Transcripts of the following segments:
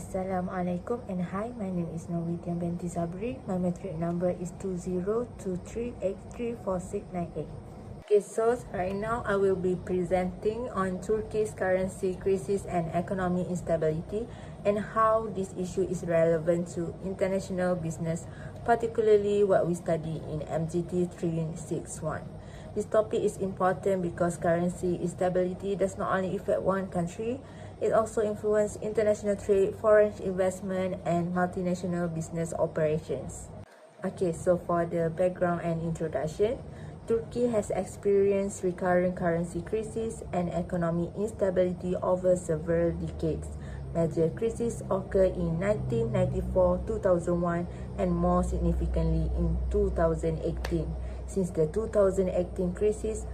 Assalamualaikum and hi, my name is Widyan BINTI SABRI. My metric number is 2023834698. Okay, so right now I will be presenting on Turkey's currency crisis and economic instability and how this issue is relevant to international business, particularly what we study in MGT361. This topic is important because currency instability does not only affect one country, it also influences international trade, foreign investment, and multinational business operations. Okay, so for the background and introduction, Turkey has experienced recurring currency crises and economic instability over several decades. Major crises occurred in 1994, 2001, and more significantly in 2018. Since the 2018 crisis,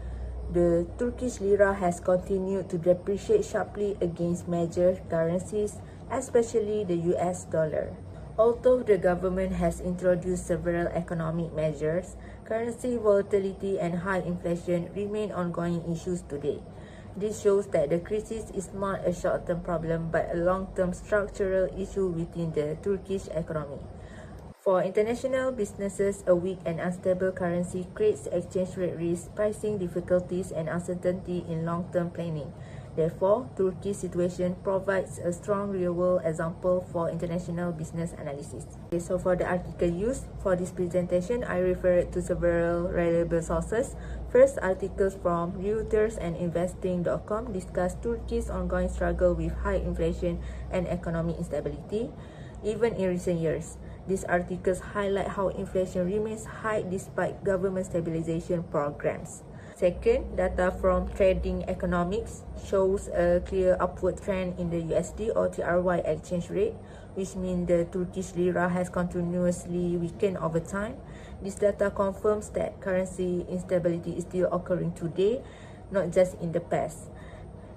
the Turkish lira has continued to depreciate sharply against major currencies, especially the US dollar. Although the government has introduced several economic measures, currency volatility and high inflation remain ongoing issues today. This shows that the crisis is not a short-term problem but a long-term structural issue within the Turkish economy. For international businesses, a weak and unstable currency creates exchange rate risk, pricing difficulties, and uncertainty in long-term planning. Therefore, Turkey's situation provides a strong real-world example for international business analysis. Okay, so for the article used for this presentation, I referred to several reliable sources. First, articles from Reuters and Investing.com discuss Turkey's ongoing struggle with high inflation and economic instability, even in recent years. These articles highlight how inflation remains high despite government stabilization programs. Second, data from Trading Economics shows a clear upward trend in the USD or TRY exchange rate, which means the Turkish lira has continuously weakened over time. This data confirms that currency instability is still occurring today, not just in the past.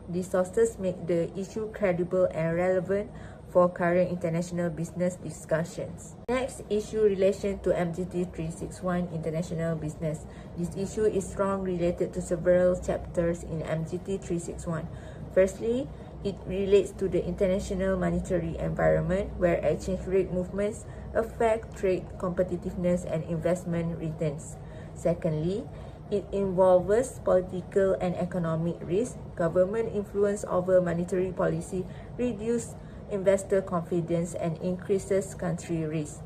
These sources make the issue credible and relevant for current international business discussions. Next issue, relation to MGT361 international business. This issue is strongly related to several chapters in MGT361. Firstly, it relates to the international monetary environment where exchange rate movements affect trade competitiveness and investment returns. Secondly, it involves political and economic risk, government influence over monetary policy, reduce investor confidence, and increases country risk.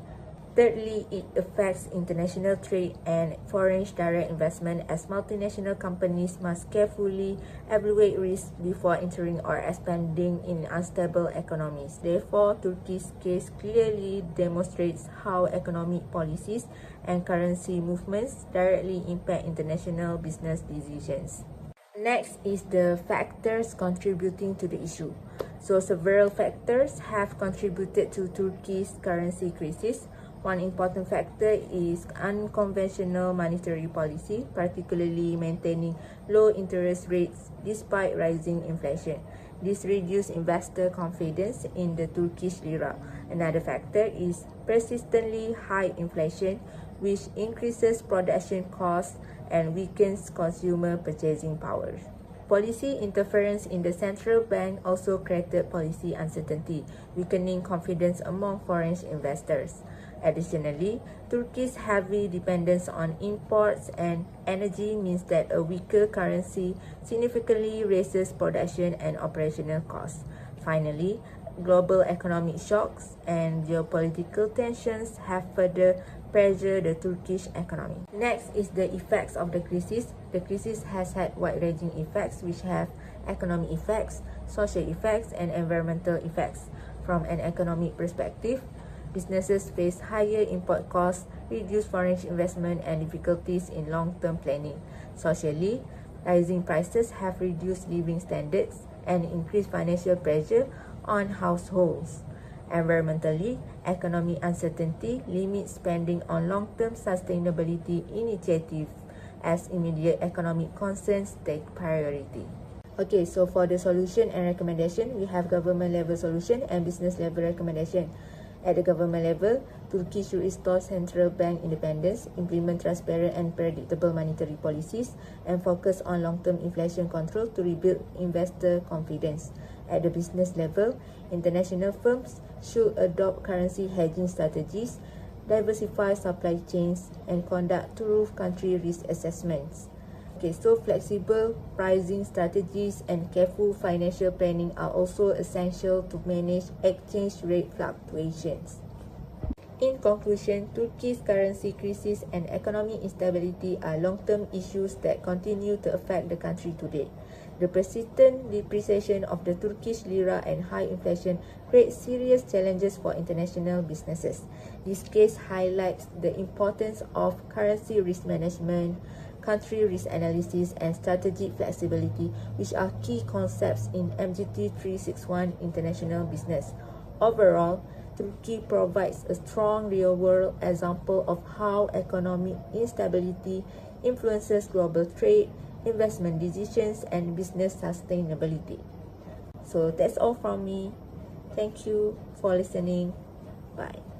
Thirdly, it affects international trade and foreign direct investment as multinational companies must carefully evaluate risk before entering or expanding in unstable economies. Therefore, Turkey's case clearly demonstrates how economic policies and currency movements directly impact international business decisions. Next is the factors contributing to the issue. So several factors have contributed to Turkey's currency crisis. One important factor is unconventional monetary policy, particularly maintaining low interest rates despite rising inflation. This reduces investor confidence in the Turkish lira. Another factor is persistently high inflation, which increases production costs and weakens consumer purchasing power. Policy interference in the central bank also created policy uncertainty, weakening confidence among foreign investors. Additionally, Turkey's heavy dependence on imports and energy means that a weaker currency significantly raises production and operational costs. Finally, global economic shocks and geopolitical tensions have further pressured the Turkish economy. Next is the effects of the crisis. The crisis has had wide-ranging effects which have economic effects, social effects, and environmental effects. From an economic perspective, businesses face higher import costs, reduced foreign investment, and difficulties in long-term planning. Socially, rising prices have reduced living standards and increased financial pressure on households. Environmentally, economic uncertainty limits spending on long-term sustainability initiatives as immediate economic concerns take priority. Okay, so for the solution and recommendation, we have government level solution and business level recommendation. At the government level, Turkey should restore central bank independence, implement transparent and predictable monetary policies, and focus on long-term inflation control to rebuild investor confidence. At the business level, international firms should adopt currency hedging strategies, diversify supply chains, and conduct thorough country risk assessments. So flexible pricing strategies and careful financial planning are also essential to manage exchange rate fluctuations. In conclusion, Turkey's currency crisis and economic instability are long-term issues that continue to affect the country today. The persistent depreciation of the Turkish lira and high inflation create serious challenges for international businesses. This case highlights the importance of currency risk management, country risk analysis, and strategic flexibility, which are key concepts in MGT361 international business. Overall, Turkey provides a strong real-world example of how economic instability influences global trade, investment decisions, and business sustainability. So that's all from me. Thank you for listening. Bye.